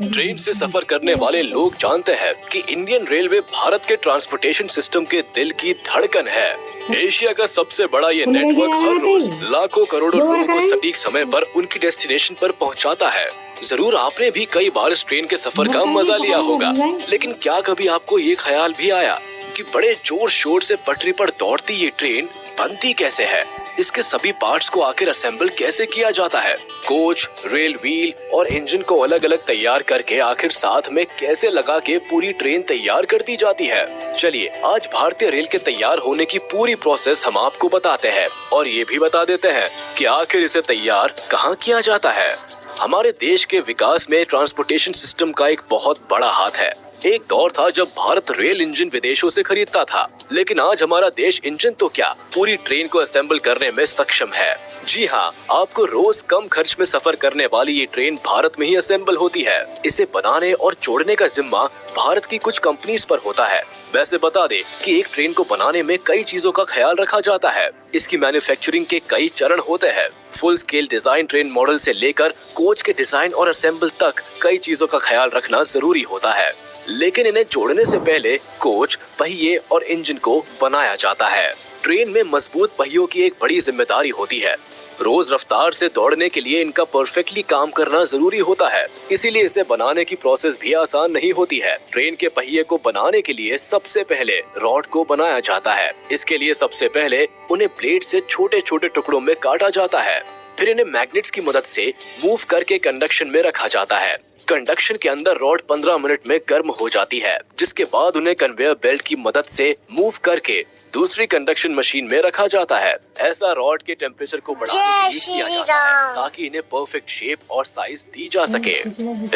Train से सफर करने वाले लोग जानते हैं कि इंडियन रेलवे भारत के ट्रांसपोर्टेशन सिस्टम के दिल की धड़कन है। एशिया का सबसे बड़ा ये नेटवर्क हर रोज लाखों करोड़ों लोगों को सटीक समय पर उनकी डेस्टिनेशन पर पहुंचाता है। जरूर आपने भी कई बार इस ट्रेन के सफर का मजा लिया होगा, लेकिन क्या कभी आपको ये ख्याल भी आया कि बड़े जोर शोर से पटरी पर दौड़ती ये ट्रेन बनती कैसे है? इसके सभी पार्ट्स को आखिर असेंबल कैसे किया जाता है? कोच, रेल व्हील और इंजन को अलग अलग तैयार करके आखिर साथ में कैसे लगा के पूरी ट्रेन तैयार कर दी जाती है? चलिए आज भारतीय रेल के तैयार होने की पूरी प्रोसेस हम आपको बताते हैं और ये भी बता देते हैं कि आखिर इसे तैयार कहाँ किया जाता है। हमारे देश के विकास में ट्रांसपोर्टेशन सिस्टम का एक बहुत बड़ा हाथ है। एक दौर था जब भारत रेल इंजन विदेशों से खरीदता था, लेकिन आज हमारा देश इंजन तो क्या पूरी ट्रेन को असेंबल करने में सक्षम है। जी हाँ, आपको रोज कम खर्च में सफर करने वाली ये ट्रेन भारत में ही असेंबल होती है। इसे बनाने और जोड़ने का जिम्मा भारत की कुछ कंपनीज पर होता है। वैसे बता दे कि एक ट्रेन को बनाने में कई चीजों का ख्याल रखा जाता है। इसकी मैन्युफैक्चरिंग के कई चरण होते हैं। Full scale design train model से लेकर कोच के डिजाइन और असेंबल तक कई चीजों का ख्याल रखना जरूरी होता है। लेकिन इन्हें जोड़ने से पहले कोच, पहिए और इंजन को बनाया जाता है। ट्रेन में मजबूत पहियों की एक बड़ी जिम्मेदारी होती है। रोज रफ्तार से दौड़ने के लिए इनका परफेक्टली काम करना जरूरी होता है, इसीलिए इसे बनाने की प्रोसेस भी आसान नहीं होती है। ट्रेन के पहिए को बनाने के लिए सबसे पहले रॉड को बनाया जाता है। इसके लिए सबसे पहले उन्हें ब्लेड से छोटे छोटे टुकड़ों में काटा जाता है। फिर इन्हें मैग्नेट्स की मदद से मूव करके कंडक्शन में रखा जाता है। कंडक्शन के अंदर रॉड 15 मिनट में गर्म हो जाती है, जिसके बाद उन्हें कन्वेयर बेल्ट की मदद से मूव करके दूसरी कंडक्शन मशीन में रखा जाता है। ऐसा रॉड के टेम्परेचर को बढ़ाने के लिए किया जाता है ताकि इन्हें परफेक्ट शेप और साइज दी जा सके।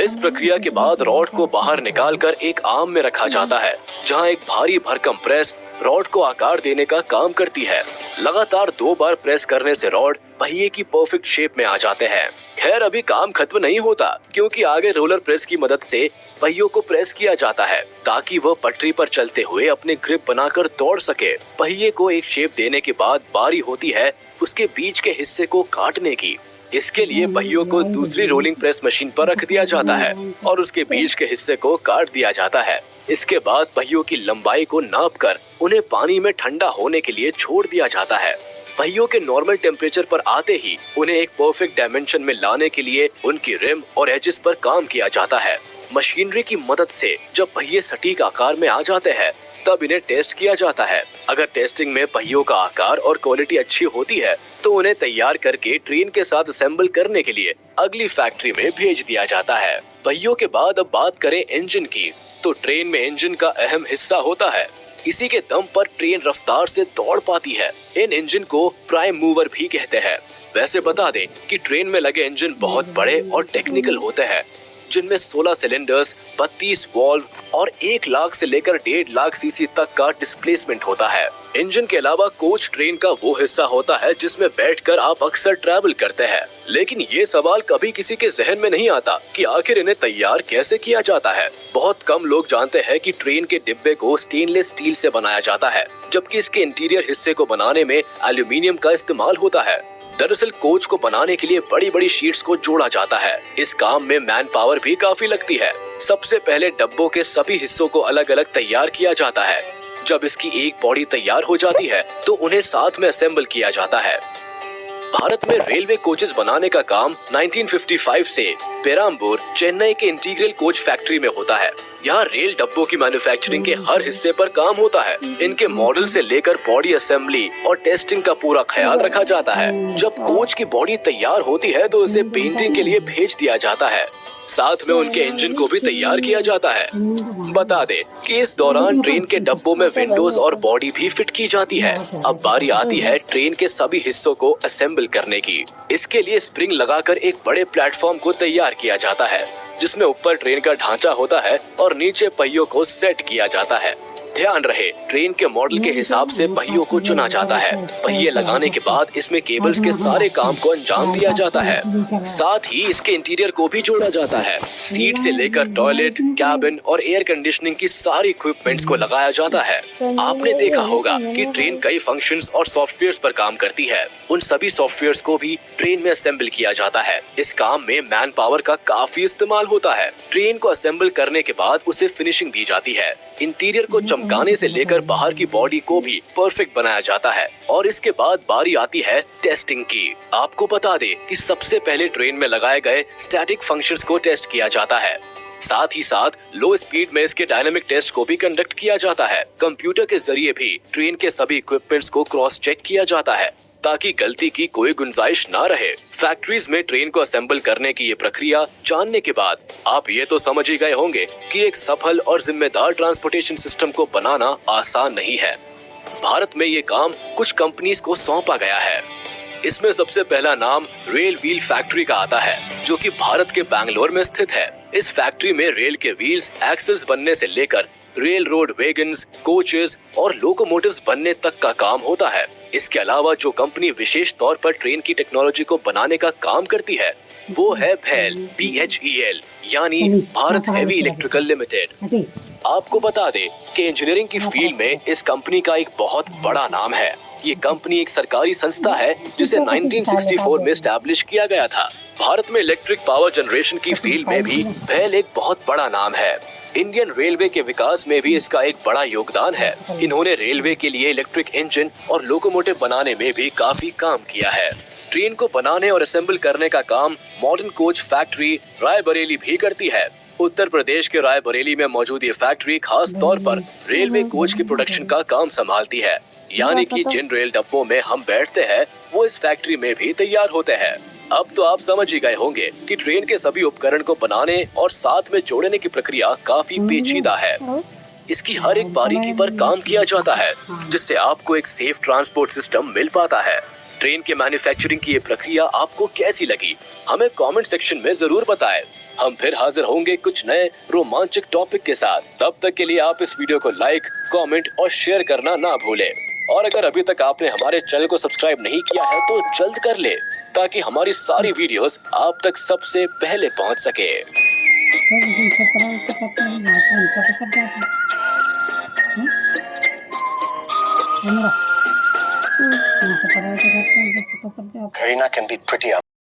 इस प्रक्रिया के बाद रॉड को बाहर निकालकर एक आर्म में रखा जाता है, जहां एक भारी भरकम प्रेस रॉड को आकार देने का काम करती है। लगातार 2 बार प्रेस करने से रॉड पहिए की परफेक्ट शेप में आ जाते हैं। खैर अभी काम खत्म नहीं होता, क्योंकि आगे रोलर प्रेस की मदद से पहियों को प्रेस किया जाता है ताकि वह पटरी पर चलते हुए अपने ग्रिप बनाकर दौड़ सके। पहिए को एक शेप देने के बाद बारी होती है उसके बीच के हिस्से को काटने की। इसके लिए पहियों को दूसरी रोलिंग प्रेस मशीन पर रख दिया जाता है और उसके बीच के हिस्से को काट दिया जाता है। इसके बाद पहियों की लंबाई को नापकर उन्हें पानी में ठंडा होने के लिए छोड़ दिया जाता है। पहियों के नॉर्मल टेम्परेचर पर आते ही उन्हें एक परफेक्ट डायमेंशन में लाने के लिए उनकी रिम और एजेस पर काम किया जाता है। मशीनरी की मदद से जब पहिए सटीक आकार में आ जाते हैं, तब इन्हें टेस्ट किया जाता है। अगर टेस्टिंग में पहियों का आकार और क्वालिटी अच्छी होती है, तो उन्हें तैयार करके ट्रेन के साथ असेंबल करने के लिए अगली फैक्ट्री में भेज दिया जाता है। पहियों के बाद अब बात करें इंजन की, तो ट्रेन में इंजन का अहम हिस्सा होता है। इसी के दम पर ट्रेन रफ्तार से दौड़ पाती है। इन इंजन को प्राइम मूवर भी कहते हैं। वैसे बता दें कि ट्रेन में लगे इंजन बहुत बड़े और टेक्निकल होते हैं, जिनमें 16 सिलेंडर्स, 32 वॉल्व और 1 लाख से लेकर 1.5 लाख सीसी तक का डिस्प्लेसमेंट होता है। इंजन के अलावा कोच ट्रेन का वो हिस्सा होता है जिसमें बैठकर आप अक्सर ट्रैवल करते हैं। लेकिन ये सवाल कभी किसी के जहन में नहीं आता कि आखिर इन्हें तैयार कैसे किया जाता है। बहुत कम लोग जानते हैं कि ट्रेन के डिब्बे को स्टेनलेस स्टील से बनाया जाता है, जबकि इसके इंटीरियर हिस्से को बनाने में एल्यूमिनियम का इस्तेमाल होता है। दरअसल कोच को बनाने के लिए बड़ी बड़ी शीट्स को जोड़ा जाता है। इस काम में मैन पावर भी काफी लगती है। सबसे पहले डब्बों के सभी हिस्सों को अलग अलग तैयार किया जाता है। जब इसकी एक बॉडी तैयार हो जाती है, तो उन्हें साथ में असेंबल किया जाता है। भारत में रेलवे कोचेस बनाने का काम 1955 से पेराम्बूर, चेन्नई के इंटीग्रल कोच फैक्ट्री में होता है। यहाँ रेल डब्बों की मैन्युफैक्चरिंग के हर हिस्से पर काम होता है। इनके मॉडल से लेकर बॉडी असेंबली और टेस्टिंग का पूरा ख्याल रखा जाता है। जब कोच की बॉडी तैयार होती है, तो उसे पेंटिंग के लिए भेज दिया जाता है। साथ में उनके इंजन को भी तैयार किया जाता है। बता दे कि इस दौरान ट्रेन के डब्बों में विंडोज और बॉडी भी फिट की जाती है। अब बारी आती है ट्रेन के सभी हिस्सों को असेंबल करने की। इसके लिए स्प्रिंग लगाकर एक बड़े प्लेटफॉर्म को तैयार किया जाता है, जिसमें ऊपर ट्रेन का ढांचा होता है और नीचे पहियों को सेट किया जाता है। ध्यान रहे, ट्रेन के मॉडल के हिसाब से पहियों को चुना जाता है। पहिए लगाने के बाद इसमें केबल्स के सारे काम को अंजाम दिया जाता है। साथ ही इसके इंटीरियर को भी जोड़ा जाता है। सीट से लेकर टॉयलेट, कैबिन और एयर कंडीशनिंग की सारी इक्विपमेंट्स को लगाया जाता है। आपने देखा होगा कि ट्रेन कई फंक्शंस और सॉफ्टवेयर्स पर काम करती है। उन सभी सॉफ्टवेयर्स को भी ट्रेन में असेंबल किया जाता है। इस काम में मैन पावर का काफी इस्तेमाल होता है। ट्रेन को असेंबल करने के बाद उसे फिनिशिंग दी जाती है। इंटीरियर को चमकाने से लेकर बाहर की बॉडी को भी परफेक्ट बनाया जाता है और इसके बाद बारी आती है टेस्टिंग की। आपको बता दे कि सबसे पहले ट्रेन में लगाए गए स्टैटिक फंक्शंस को टेस्ट किया जाता है। साथ ही साथ लो स्पीड में इसके डायनामिक टेस्ट को भी कंडक्ट किया जाता है। कंप्यूटर के जरिए भी ट्रेन के सभी इक्विपमेंट्स को क्रॉस चेक किया जाता है ताकि गलती की कोई गुंजाइश ना रहे। फैक्ट्रीज में ट्रेन को असेंबल करने की ये प्रक्रिया जानने के बाद आप ये तो समझ ही गए होंगे कि एक सफल और जिम्मेदार ट्रांसपोर्टेशन सिस्टम को बनाना आसान नहीं है। भारत में ये काम कुछ कंपनीज को सौंपा गया है। इसमें सबसे पहला नाम रेल व्हील फैक्ट्री का आता है, जो कि भारत के बैंगलोर में स्थित है। इस फैक्ट्री में रेल के व्हील्स, एक्सेल्स बनने से लेकर रेल रोड वैगन्स, कोचेस और लोकोमोटिव्स बनने तक का काम होता है। इसके अलावा जो कंपनी विशेष तौर पर ट्रेन की टेक्नोलॉजी को बनाने का काम करती है वो है भेल, BHEL, यानी भारत हेवी इलेक्ट्रिकल लिमिटेड। आपको बता दें कि इंजीनियरिंग की फील्ड में इस कंपनी का एक बहुत बड़ा नाम है। ये कंपनी एक सरकारी संस्था है जिसे 1964 में एस्टैब्लिश किया गया था। भारत में इलेक्ट्रिक पावर जनरेशन की फील्ड में भी भेल एक बहुत बड़ा नाम है। इंडियन रेलवे के विकास में भी इसका एक बड़ा योगदान है। इन्होंने रेलवे के लिए इलेक्ट्रिक इंजन और लोकोमोटिव बनाने में भी काफी काम किया है। ट्रेन को बनाने और असेंबल करने का काम मॉडर्न कोच फैक्ट्री रायबरेली भी करती है। उत्तर प्रदेश के रायबरेली में मौजूद ये फैक्ट्री खास तौर पर रेलवे कोच की प्रोडक्शन का काम संभालती है, यानी कि जिन रेल डब्बों में हम बैठते हैं वो इस फैक्ट्री में भी तैयार होते हैं। अब तो आप समझ ही गए होंगे कि ट्रेन के सभी उपकरण को बनाने और साथ में जोड़ने की प्रक्रिया काफी पेचीदा है। इसकी हर एक बारीकी पर काम किया जाता है जिससे आपको एक सेफ ट्रांसपोर्ट सिस्टम मिल पाता है। ट्रेन के मैन्युफैक्चरिंग की ये प्रक्रिया आपको कैसी लगी, हमें कमेंट सेक्शन में जरूर बताएं। हम फिर हाजिर होंगे कुछ नए रोमांचक टॉपिक के साथ। तब तक के लिए आप इस वीडियो को लाइक, कमेंट और शेयर करना ना भूलें। और अगर अभी तक आपने हमारे चैनल को सब्सक्राइब नहीं किया है तो जल्द कर ले, ताकि हमारी सारी वीडियोस आप तक सबसे पहले पहुंच सके। Karina can be pretty